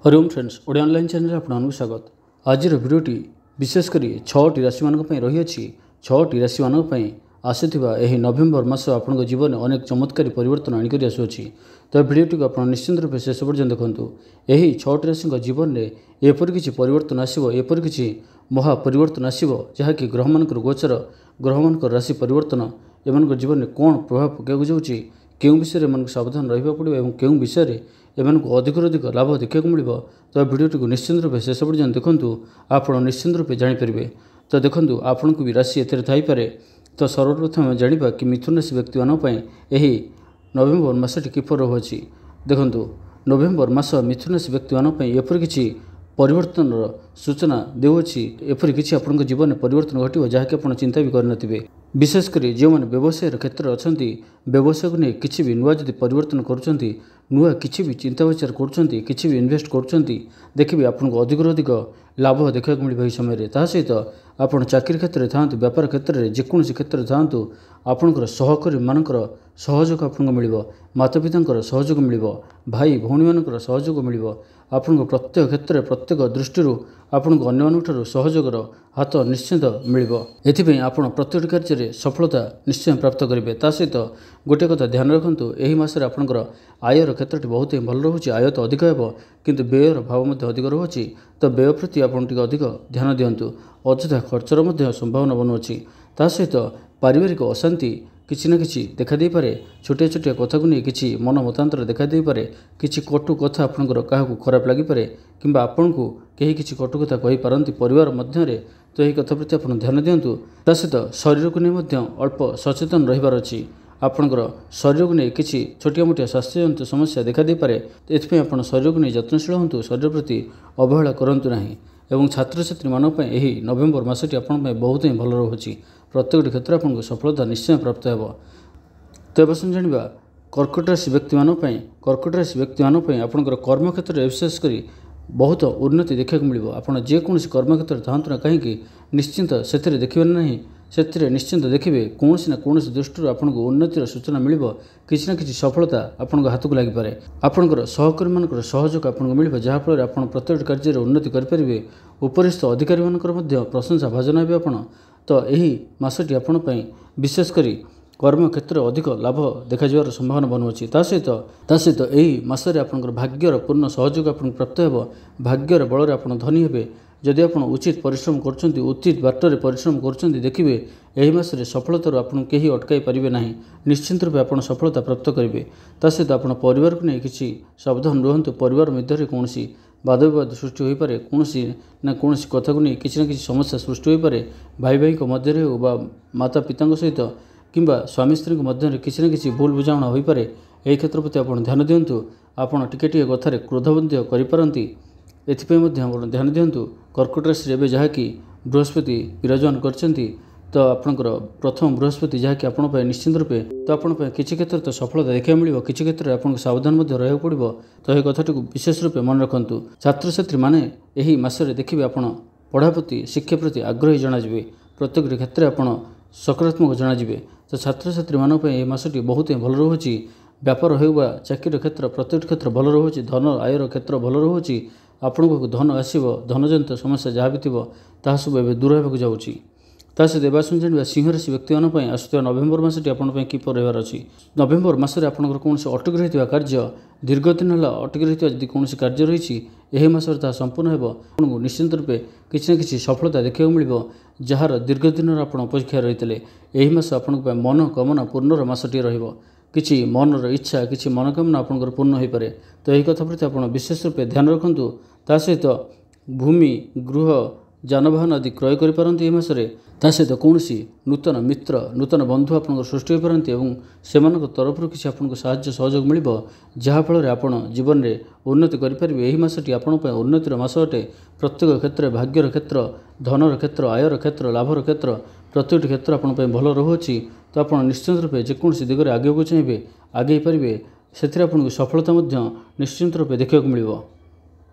Hariom friends Odia online channel आपको स्वागत। आज भिडियोटी विशेषकर 6टी राशि मान रही है। 6टी राशि मान आसुवा यह नवेम्बर मास आपंक जीवन में अनेक चमत्कारी परिवर्तन आणिक आसुच्छी। तो भिडियोटी को आप निश्चिंत रूप शेष पर्यटन देखूँ। यही 6टी राशि जीवन में एपरी किसी परिवर्तन आसो, एपरी किसी महापरिवर्तन आसो जहाँकि ग्रह मान गोचर, ग्रह मान राशि परिवर्तन एम जीवन में कौन प्रभाव पकड़ जाऊँगी, क्यों विषय में सावधान रहा पड़ो और क्यों विषय एमको अधिक लाभ देखा मिल। तो भिडियोटी को निश्चिंत रूप शेष पर्यटन देखूँ, आप निश्चिंत रूप जापरेंगे। तो देखूँ आपन को भी राशि एपे। तो सर्वप्रथम जाना कि मिथुन राशि व्यक्ति यही नवेम्बर मासटी किपर रहुच्छी। देखूँ नवेम्बर मास मिथुन राशि व्यक्ति एपरी किसी परिवर्तन सूचना देउछि, एपरी किसी आपन जीवन में परिवर्तन घटिव जहाँकि आप चिंता भी करनथिबे। विशेषकर जो मैंने व्यवसाय क्षेत्र अच्छा व्यवसाय को नहीं किसी भी नुआ जदि परिवर्तन करुँच, नुआ किसी भी चिंता विचार करुँच, किसी भी इन्वेस्ट करुँच, देखिए आपको अधिक लाभ देखा मिले। यही समय ता सहित आप चाकरी क्षेत्र में था, व्यापार क्षेत्र में जेकोसी क्षेत्र में था, आपणकर सहकारी मानकर सहयोग आपको मिल, माता पिता सहयोग मिल, भाई भौणी मान सहयोग मिल। आपको प्रत्येक क्षेत्र में प्रत्येक दृष्टि आपको अन्य सहयोगर हाथ निश्चित मिल। एथिपाई आप प्रत्येक कार्य में सफलता निश्चय प्राप्त करेंगे। ता सहित गोटे कथा ध्यान रखुँ, यही मासरे आपंकर आयर क्षेत्र बहुत ही भल रोचे। आय तो अधिक हो किंतु व्ययर भाव अधिक रोचे। तो व्यय प्रति आप अधिक ध्यान दिंतु, अଯଥା खर्चर संभावना बनुच्छी। ता सहित पारिवारिक अशांति किसी न किसी देखा दे पारे। छोटिया छोटिया कथा को नहीं किसी मन मतांतर देखा दे पारे। किसी कटु कथा आपंकर क्या खराब लगिपे कि आपन को कहीं किसी कटु कथा कही पारती परिवार मध्य। तो यही कथा प्रति आप ध्यान दिंतु। ता सहित शरीर को नहीं अल्प सचेतन रहीबार अच्छी। आपणकर शरीर को नहीं किसी छोटिया मोटिया स्वास्थ्यजनित समस्या देखा दे पारे। एथपाई आप शरीर को नहीं यत्नशील हूँ, शरीर प्रति अवहेला करूँ नहीं। एवं छात्र छात्री मानक यही नवेम्बर मासटी आपण बहुत ही भल रोचे। प्रत्येक क्षेत्र में आपको सफलता निश्चय प्राप्त हो। तो बस जाना कर्कट राशि व्यक्ति कर्कट राशि व्यक्ति आपंकर कर्म क्षेत्र में विशेषकर बहुत उन्नति देखा मिले। आपड़ जेकोसी कर्म क्षेत्र था ना कहीं निश्चिंत से देखिए ना, से निश्चिंत देखिए कौन ना कौन दृष्टि आपको उन्नतिर सूचना मिल, किसी न किसी सफलता आपन हाथ को लगिपे। आपंकर सहकारी मान सहयोग आपको मिल, जहाँफल आप प्रत्येक कार्य में उन्नति करेंगे। उपरिस्थ अधिकारी मान प्रशंसा भाजन हे आप। तो यही मासटी आपण विशेषकर कर्म क्षेत्र अधिक लाभ देखा संभावना बनुच्छी। ता सहित यही मासरे आपंकर भाग्यर पूर्ण सहयोग आपको प्राप्त हो। भाग्यर बल आप धनी हे जदि आप उचित परिश्रम कर, उचित बाटर परिश्रम कर, देखिए यही मासरे सफलतार आपको कहीं अटकाई पारे ना। निश्चिंत रूप आप सफलता प्राप्त करेंगे। ता सहित आप परिवार को नहीं किसी सावधान रुहतु। परिवार मध्य कौन वाद विवाद सृष्टि हो पारे, कौन ना कौन कथा को नहीं किसी न किसी समस्या सृष्टि हो पारे। भाई भाई मध्य हो, माता पिता सहित कि स्वामी स्त्री मध्य किसी न किसी भूल बुझाणा हो पारे। यही क्षेत्र प्रति आप ध्यान दिंतु। आपड़ टिके कथार क्रोध मध्य करें। एथपाई ध्यान दिंतु। कर्कट राशि एवं जहाँकि बृहस्पति विराजमान करछंती, तो आपणकर प्रथम बृहस्पति जहाँकि आपण निश्चिंत रूपे तो आपण किसी क्षेत्र तो सफलता देखा मिल, किसी क्षेत्र में आपको सावधान रहा पड़ो। तो यह कथाटी विशेष रूपे मन रखु। छात्र छात्री मैंने यही मासरे देखिए आप पढ़ा प्रति शिक्षा प्रति आग्रही जनाजे। प्रत्येक क्षेत्र में आप सकारात्मक जनाजे। तो छात्र छात्री मानक यह मासटी बहुत ही भल रोचे। व्यापार हो चाकरी क्षेत्र प्रत्येक क्षेत्र भल रोचे। धन आयर क्षेत्र भल रोचे। आपन को धन आसो, धनजनित समस्या जहाँ भी थी ता सब एवं दूर होगा जाऊँगी। ता सहित एवं जाना सिंह राशि व्यक्ति आसुवा नवेम्बर मासटी आपंपाई किपर रहार अच्छी। नवेम्बर मासरे आपंकर कौन अटक रही कार्य दीर्घ दिन है अटक रही जब कौन कार्य रही यही मासरे ता संपूर्ण हो। निश्चिंत रूपे किसी न किसी सफलता देखा मिल, जार दीर्घ दिन आप अपेक्षा रही थे। यही मास आप मनोकामना पूर्णर मासटी रही। किसी मनर इच्छा किसी मनोकामना आपंकर पूर्ण हो पारे। तो यही कथा प्रति आप विशेष रूपे ध्यान रखुँ। ता सहित भूमि गृह जानवाहन आदि क्रय करें मासरे। ता सहित कौन नूतन मित्र नूतन बंधु आप सृष्टि हो पारती और से तरफ किसी आपको साहाय्य सहयोग मिल, जहाँफल आप जीवन में उन्नति करेंगे। यही मासटी आपंपाई उन्नतिर मास अटे। प्रत्येक क्षेत्र भाग्यर क्षेत्र, धनर क्षेत्र, आयर क्षेत्र, लाभर क्षेत्र प्रत्येक क्षेत्र आपंपाई भल रोचे। तो आप निश्चित रूपे जेकोसी दिगरे आगे को चाहिए आगे पारे, से आपको सफलता निश्चित रूपे देखा मिल।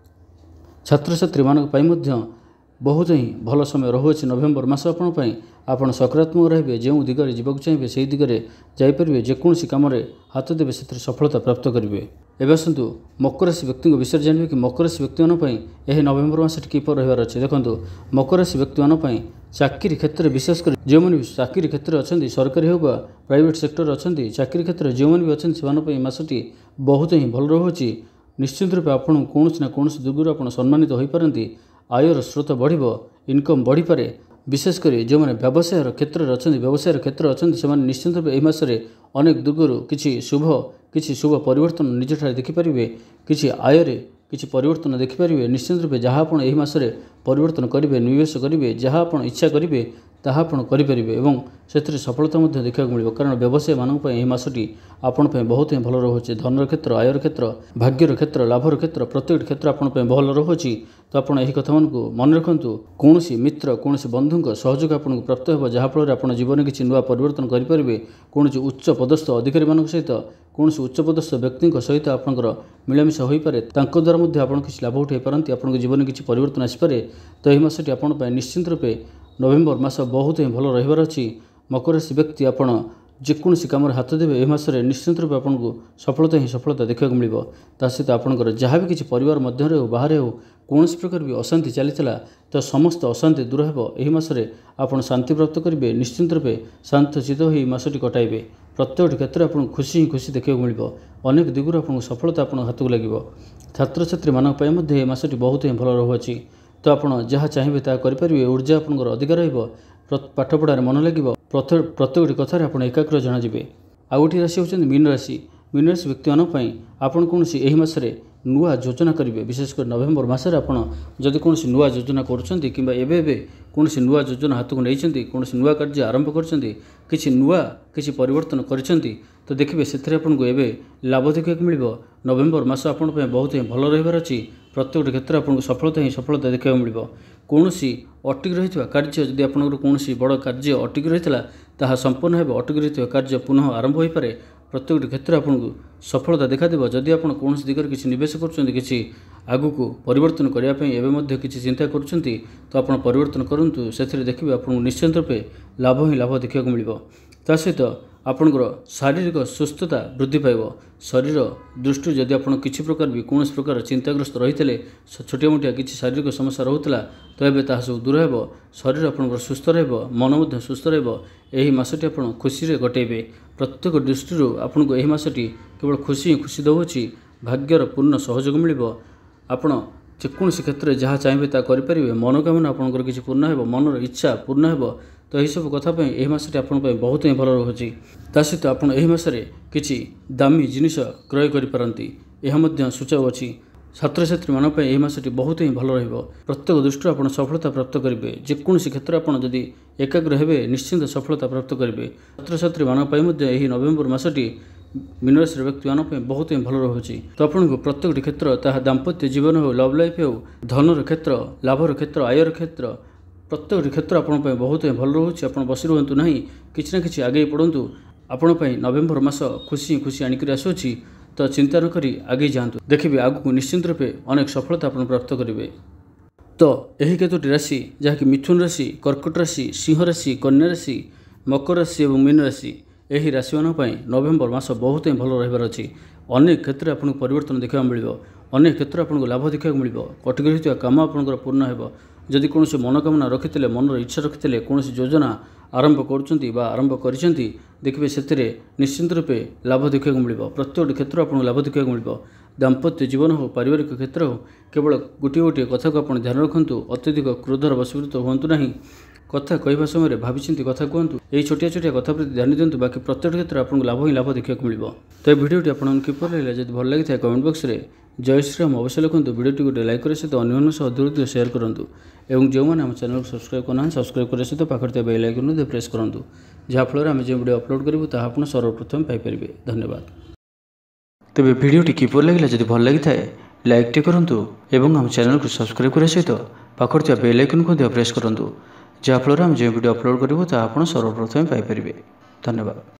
छात्र छात्री मानक बहुत ही भल समय रोचे। नवेम्बर मास आपड़ सकारात्मक रहे। जो दिगरे जावाक चाहिए से दिगरे जापरेंगे। जेकोसी कम हाथ देवे से सफलता प्राप्त करेंगे। ଏବେ ଆସନ୍ତୁ ମକର ରାଶି ବ୍ୟକ୍ତିଙ୍କ ବିଷୟରେ ଜାଣିବେ କି ମକର ରାଶି ବ୍ୟକ୍ତିମାନଙ୍କ ପାଇଁ ଏହି ନଭେମ୍ବର ମାସଟି କିପରି ରହିବାର ଅଛି। ଦେଖନ୍ତୁ ମକର ରାଶି ବ୍ୟକ୍ତିମାନଙ୍କ ପାଇଁ ଚାକିରି କ୍ଷେତ୍ରରେ ବିଶେଷ କରି ଯେଉଁମାନେ ବି ଚାକିରି କ୍ଷେତ୍ରରେ ଅଛନ୍ତି, ସରକାରୀ ହେଉ ବା ପ୍ରାଇଭେଟ୍ ସେକ୍ଟରରେ ଅଛନ୍ତି, ଚାକିରି କ୍ଷେତ୍ରରେ ଯେଉଁମାନେ ବି ଅଛନ୍ତି ସେମାନଙ୍କ ପାଇଁ ମାସଟି ବହୁତ ହିଁ ଭଲ ରହୁଅଛି। ନିଶ୍ଚିତ ରୂପେ ଆପଣଙ୍କୁ କୌଣସି ନା କୌଣସି ଦିଗରୁ ଆପଣ ସମ୍ମାନିତ ହୋଇପାରନ୍ତି। ଆୟର ସ୍ରୋତ ବଢ଼ିବ, ଇନକମ୍ ବଢ଼ିପାରେ। ବିଶେଷ କରି ଯେଉଁମାନେ ବ୍ୟବସାୟର କ୍ଷେତ୍ରରେ ଅଛନ୍ତି ସେମାନେ ନିଶ୍ଚିତ ରୂପେ ଏହି ମାସରେ ଅନେକ ଦିଗରୁ କିଛି ଶୁଭ ପରିବର୍ତ୍ତନ ନିଜଠାରେ ଦେଖିପାରିବେ। କିଛି ଆୟରେ କିଛି ପରିବର୍ତ୍ତନ ଦେଖିପାରିବେ। ନିଶ୍ଚିତ ରୂପେ ଯାହା ଆପଣ ଏହି ମାସରେ ପରିବର୍ତ୍ତନ କରିବେ, ନିବେଶ କରିବେ, ଯାହା ଆପଣ ଇଚ୍ଛା କରିବେ ତାହା ଆପଣ କରିପାରିବେ ଏବଂ ସେଥିରେ ସଫଳତା ମଧ୍ୟ ଦେଖିବାକୁ ମିଳିବ। କାରଣ ବ୍ୟବସାୟୀମାନଙ୍କ ପାଇଁ ଏହି ମାସଟି ଆପଣଙ୍କ ପାଇଁ ବହୁତ ହିଁ ଭଲ ରହୁଅଛି। ଧନର କ୍ଷେତ୍ର, ଆୟର କ୍ଷେତ୍ର, ଭାଗ୍ୟର କ୍ଷେତ୍ର, ଲାଭର କ୍ଷେତ୍ର ପ୍ରତ୍ୟେକଟି କ୍ଷେତ୍ର ଆପଣଙ୍କ ପାଇଁ ଭଲ ରହୁଅଛି। ତ ଆପଣ ଏହି କଥାମାନଙ୍କୁ ମନେ ରଖନ୍ତୁ। କୌଣସି ମିତ୍ର, କୌଣସି ବନ୍ଧୁଙ୍କ ସହଯୋଗ ଆପଣଙ୍କୁ ପ୍ରାପ୍ତ ହେବ, ଯାହାଫଳରେ ଆପଣ ଜୀବନରେ କିଛି ନୂଆ ପରିବର୍ତ୍ତନ କରିପାରିବେ। କୌଣସି ଉଚ୍ଚ ପଦସ୍ଥ ଅଧିକାରୀମାନଙ୍କ ସହିତ, କୌଣସି ଉଚ୍ଚ ପଦସ୍ଥ ବ୍ୟକ୍ତିଙ୍କ ସହିତ ଆପଣଙ୍କର ମିଳାମିଶା ହୋଇପାରେ। ତାଙ୍କ ଦ୍ୱାରା ମଧ୍ୟ ଆପଣ କିଛି ଲାଭ ଉଠାଇ ପାରନ୍ତି। ଆପଣଙ୍କ ଜୀବନରେ କିଛି ପରିବର୍ତ୍ତନ ଆସିପାରେ। ତ ଏହି ମାସଟି ଆପଣଙ୍କ ପାଇଁ ନିଶ୍ଚିତ ରୂପେ ନଭେମ୍ବର ମାସ ବହୁତ ହିଁ ଭଲ ରହିବାର ଅଛି। ମକର ରାଶି ବ୍ୟକ୍ତି ଆପଣ ଯେକୌଣସି କାମରେ ହାତ ଦେବେ ଏହି ମାସରେ ନିଶ୍ଚିତ ରୂପେ ଆପଣଙ୍କୁ ସଫଳତା ଦେଖିବାକୁ ମିଳିବ। ତା ସହିତ ଆପଣଙ୍କର ଯାହା ବି କିଛି ପରିବାର ମଧ୍ୟରେ ହେଉ ବାହାରେ ହେଉ କୌଣସି ପ୍ରକାର ବି ଅଶାନ୍ତି ଚାଲିଥିଲା ତ ସମସ୍ତ ଅଶାନ୍ତି ଦୂର ହେବ। ଏହି ମାସରେ ଆପଣ ଶାନ୍ତି ପ୍ରାପ୍ତ କରିବେ। ନିଶ୍ଚିତ ରୂପେ ଶାନ୍ତ ଚିତ୍ତ ହୋଇ ମାସଟି କଟାଇବେ। ପ୍ରତ୍ୟେକଟି କ୍ଷେତ୍ରରେ ଆପଣଙ୍କୁ ଖୁସି ଦେଖିବାକୁ ମିଳିବ। ଅନେକ ଦିଗରୁ ଆପଣଙ୍କୁ ସଫଳତା ଆପଣଙ୍କ ହାତକୁ ଲାଗିବ। ଛାତ୍ରଛାତ୍ରୀମାନଙ୍କ ପାଇଁ ମଧ୍ୟ ଏହି ମାସଟି ବହୁତ ହିଁ ଭଲ ରହୁଅଛି। ତ ଆପଣ ଯାହା ଚାହିଁବେ ତାହା କରିପାରିବେ। ଊର୍ଜା ଆପଣଙ୍କର ଅଧିକ ରହିବ। ପାଠପଢ଼ାରେ ମନ ଲାଗିବ। ପ୍ରତ୍ୟେକଟି କଥାରେ ଆପଣ ଏକାଗ୍ର ଜଣାଯିବେ। ଆଉ ଗୋଟିଏ ରାଶି ହେଉଛନ୍ତି ମୀନ ରାଶି। ମୀନ ରାଶି ବ୍ୟକ୍ତିମାନଙ୍କ ପାଇଁ ଆପଣ କୌଣସି ଏହି ମାସରେ ନୂଆ ଯୋଜନା କରିବେ। ବିଶେଷ କରି ନଭେମ୍ବର ମାସରେ ଆପଣ ଯଦି କୌଣସି ନୂଆ ଯୋଜନା କରୁଛନ୍ତି କିମ୍ବା ଏବେ କୌଣସି ନୂଆ ଯୋଜନା ହାତକୁ ନେଇଛନ୍ତି, କୌଣସି ନୂଆ କାର୍ଯ୍ୟ ଆରମ୍ଭ କରିଛନ୍ତି, କିଛି ପରିବର୍ତ୍ତନ କରିଛନ୍ତି ତ ଦେଖିବେ ସେଥିରେ ଆପଣଙ୍କୁ ଏବେ ଲାଭ ଦେଖିବାକୁ ମିଳିବ। ନଭେମ୍ବର ମାସ ଆପଣଙ୍କ ପାଇଁ ବହୁତ ହିଁ ଭଲ ରହିବାର ଅଛି। ପ୍ରତ୍ୟେକଟି କ୍ଷେତ୍ରରେ ଆପଣଙ୍କୁ ସଫଳତା ଦେଖିବାକୁ ମିଳିବ। କୌଣସି ଅଟକି ରହିଥିବା କାର୍ଯ୍ୟ, ଯଦି ଆପଣଙ୍କର କୌଣସି ବଡ଼ କାର୍ଯ୍ୟ ଅଟକି ରହିଥିଲା ତାହା ସମ୍ପୂର୍ଣ୍ଣ ହେବ। ଅଟକି ରହିଥିବା କାର୍ଯ୍ୟ ପୁନଃ ଆରମ୍ଭ ହୋଇପାରେ। ପ୍ରତ୍ୟେକଟି କ୍ଷେତ୍ରରେ ଆପଣଙ୍କୁ ସଫଳତା ଦେଖାଦେବ। ଯଦି ଆପଣ କୌଣସି ଦିଗରେ କିଛି ନିବେଶ କରୁଛନ୍ତି, କିଛି ଆଗକୁ ପରିବର୍ତ୍ତନ କରିବା ପାଇଁ ଏବେ ମଧ୍ୟ କିଛି ଚିନ୍ତା କରୁଛନ୍ତି ତ ଆପଣ ପରିବର୍ତ୍ତନ କରନ୍ତୁ। ସେଥିରେ ଦେଖିବେ ଆପଣଙ୍କୁ ନିଶ୍ଚିତ ରୂପେ ଲାଭ ଦେଖିବାକୁ ମିଳିବ। ତା ସହିତ ଆପଣଙ୍କର ଶାରୀରିକ ସୁସ୍ଥତା ବୃଦ୍ଧି ପାଇବ। ଶରୀର ଦୃଷ୍ଟିରୁ ଯଦି ଆପଣ କିଛି ପ୍ରକାର ବି କୌଣସି ପ୍ରକାର ଚିନ୍ତାଗ୍ରସ୍ତ ରହିଥିଲେ, ଛୋଟିଆ ମୋଟିଆ କିଛି ଶାରୀରିକ ସମସ୍ୟା ରହୁଥିଲା ତ ଏବେ ତାହା ସବୁ ଦୂର ହେବ। ଶରୀର ଆପଣଙ୍କର ସୁସ୍ଥ ରହିବ, ମନ ମଧ୍ୟ ସୁସ୍ଥ ରହିବ। ଏହି ମାସଟି ଆପଣ ଖୁସିରେ କଟାଇବେ। ପ୍ରତ୍ୟେକ ଦୃଷ୍ଟିରୁ ଆପଣଙ୍କୁ ଏହି ମାସଟି କେବଳ ଖୁସି ଦେଉଅଛି। ଭାଗ୍ୟର ପୂର୍ଣ୍ଣ ସହଯୋଗ ମିଳିବ। ଆପଣ ଯେକୌଣସି କ୍ଷେତ୍ରରେ ଯାହା ଚାହିଁବେ ତାହା କରିପାରିବେ। ମନୋକାମନା ଆପଣଙ୍କର କିଛି ପୂର୍ଣ୍ଣ ହେବ, ମନର ଇଚ୍ଛା ପୂର୍ଣ୍ଣ ହେବ। ତ ଏହିସବୁ କଥା ପାଇଁ ଏହି ମାସଟି ଆପଣଙ୍କ ପାଇଁ ବହୁତ ହିଁ ଭଲ ରହୁଛି। ତା ସହିତ ଆପଣ ଏହି ମାସରେ କିଛି ଦାମୀ ଜିନିଷ କ୍ରୟ କରିପାରନ୍ତି, ଏହା ମଧ୍ୟ ସୂଚାଉଅଛି। ଛାତ୍ରଛାତ୍ରୀମାନଙ୍କ ପାଇଁ ଏହି ମାସଟି ବହୁତ ହିଁ ଭଲ ରହିବ। ପ୍ରତ୍ୟେକ ଦୃଷ୍ଟିରୁ ଆପଣ ସଫଳତା ପ୍ରାପ୍ତ କରିବେ। ଯେକୌଣସି କ୍ଷେତ୍ରରେ ଆପଣ ଯଦି ଏକାଗ୍ର ହେବେ ନିଶ୍ଚିନ୍ତ ସଫଳତା ପ୍ରାପ୍ତ କରିବେ। ଛାତ୍ରଛାତ୍ରୀମାନଙ୍କ ପାଇଁ ମଧ୍ୟ ଏହି ନଭେମ୍ବର ମାସଟି ମୀନ ରାଶିର ବ୍ୟକ୍ତିମାନଙ୍କ ପାଇଁ ବହୁତ ହିଁ ଭଲ ରହୁଛି। ତ ଆପଣଙ୍କୁ ପ୍ରତ୍ୟେକଟି କ୍ଷେତ୍ର, ତାହା ଦାମ୍ପତ୍ୟ ଜୀବନ ହେଉ, ଲଭ୍ ଲାଇଫ୍ ହେଉ, ଧନର କ୍ଷେତ୍ର, ଲାଭର କ୍ଷେତ୍ର, ଆୟର କ୍ଷେତ୍ର, ପ୍ରତ୍ୟେକଟି କ୍ଷେତ୍ର ଆପଣଙ୍କ ପାଇଁ ବହୁତ ହିଁ ଭଲ ରହୁଛି। ଆପଣ ବସି ରୁହନ୍ତୁ ନାହିଁ, କିଛି ନା କିଛି ଆଗେଇ ପଡ଼ନ୍ତୁ। ଆପଣଙ୍କ ପାଇଁ ନଭେମ୍ବର ମାସ ଖୁସି ଆଣିକରି ଆସୁଅଛି। ତ ଚିନ୍ତା ନ କରି ଆଗେଇ ଯାଆନ୍ତୁ। ଦେଖିବେ ଆଗକୁ ନିଶ୍ଚିତ ରୂପେ ଅନେକ ସଫଳତା ଆପଣ ପ୍ରାପ୍ତ କରିବେ। ତ ଏହି କେତୋଟି ରାଶି ଯାହାକି ମିଥୁନ ରାଶି, କର୍କଟ ରାଶି, ସିଂହ ରାଶି, କନ୍ୟା ରାଶି, ମକର ରାଶି ଏବଂ ମୀନ ରାଶି, ଏହି ରାଶିମାନଙ୍କ ପାଇଁ ନଭେମ୍ବର ମାସ ବହୁତ ହିଁ ଭଲ ରହିବାର ଅଛି। ଅନେକ କ୍ଷେତ୍ରରେ ଆପଣଙ୍କୁ ପରିବର୍ତ୍ତନ ଦେଖିବାକୁ ମିଳିବ। ଅନେକ କ୍ଷେତ୍ରରେ ଆପଣଙ୍କୁ ଲାଭ ଦେଖିବାକୁ ମିଳିବ। ଅଟକି ରହିଥିବା କାମ ଆପଣଙ୍କର ପୂର୍ଣ୍ଣ ହେବ। ଯଦି କୌଣସି ମନୋକାମନା ରଖିଥିଲେ, ମନର ଇଚ୍ଛା ରଖିଥିଲେ, କୌଣସି ଯୋଜନା ଆରମ୍ଭ କରୁଛନ୍ତି ବା ଆରମ୍ଭ କରିଛନ୍ତି, ଦେଖିବେ ସେଥିରେ ନିଶ୍ଚିନ୍ତ ରୂପେ ଲାଭ ଦେଖିବାକୁ ମିଳିବ। ପ୍ରତ୍ୟେକଟି କ୍ଷେତ୍ର ଆପଣଙ୍କୁ ଲାଭ ଦେଖିବାକୁ ମିଳିବ। ଦାମ୍ପତ୍ୟ ଜୀବନ ହେଉ, ପାରିବାରିକ କ୍ଷେତ୍ର ହେଉ, କେବଳ ଗୋଟିଏ କଥାକୁ ଆପଣ ଧ୍ୟାନ ରଖନ୍ତୁ। ଅତ୍ୟଧିକ କ୍ରୋଧର ବଶୀଭୂତ ହୁଅନ୍ତୁ ନାହିଁ। କଥା କହିବା ସମୟରେ ଭାବିଚିନ୍ତି କଥା କୁହନ୍ତୁ। ଏହି ଛୋଟିଆ କଥା ପ୍ରତି ଧ୍ୟାନ ଦିଅନ୍ତୁ। ବାକି ପ୍ରତ୍ୟେକଟି କ୍ଷେତ୍ରରେ ଆପଣଙ୍କୁ ଲାଭ ଦେଖିବାକୁ ମିଳିବ। ତ ଏହି ଭିଡ଼ିଓଟି ଆପଣଙ୍କୁ କିପରି ଲାଗିଲା? ଯଦି ଭଲ ଲାଗିଥାଏ କମେଣ୍ଟ ବକ୍ସରେ ଜୟ ଶ୍ରୀରାମ ଅବଶ୍ୟ ଲେଖନ୍ତୁ। ଭିଡ଼ିଓଟି ଗୋଟେ ଲାଇକ୍ କରିବା ସହିତ ଅନ୍ୟମାନଙ୍କ ସହ ଦୂର ସେୟାର କରନ୍ତୁ ଏବଂ ଯେଉଁମାନେ ଆମ ଚ୍ୟାନେଲକୁ ସବସ୍କ୍ରାଇବ୍ କରିନାହାନ୍ତି ସବସ୍କ୍ରାଇବ୍ କରିବା ସହିତ ପାଖରେ ଥିବା ବେଲ୍ ଆଇକନ୍ ମଧ୍ୟ ପ୍ରେସ୍ କରନ୍ତୁ, ଯାହାଫଳରେ ଆମେ ଯେଉଁ ଭିଡ଼ିଓ ଅପଲୋଡ଼ କରିବୁ ତାହା ଆପଣ ସର୍ବପ୍ରଥମେ ପାଇପାରିବେ। ଧନ୍ୟବାଦ। ତେବେ ଭିଡ଼ିଓଟି କିପରି ଲାଗିଲା? ଯଦି ଭଲ ଲାଗିଥାଏ ଲାଇକ୍ଟି କରନ୍ତୁ ଏବଂ ଆମ ଚ୍ୟାନେଲକୁ ସବସ୍କ୍ରାଇବ୍ କରିବା ସହିତ ପାଖରେ ଥିବା ବେଲ୍ ଆଇକନ୍କୁ ମଧ୍ୟ ପ୍ରେସ୍ କରନ୍ତୁ, ଯାହାଫଳରେ ଆମେ ଯେଉଁ ଭିଡ଼ିଓ ଅପଲୋଡ଼ କରିବୁ ତାହା ଆପଣ ସର୍ବପ୍ରଥମେ ପାଇପାରିବେ। ଧନ୍ୟବାଦ।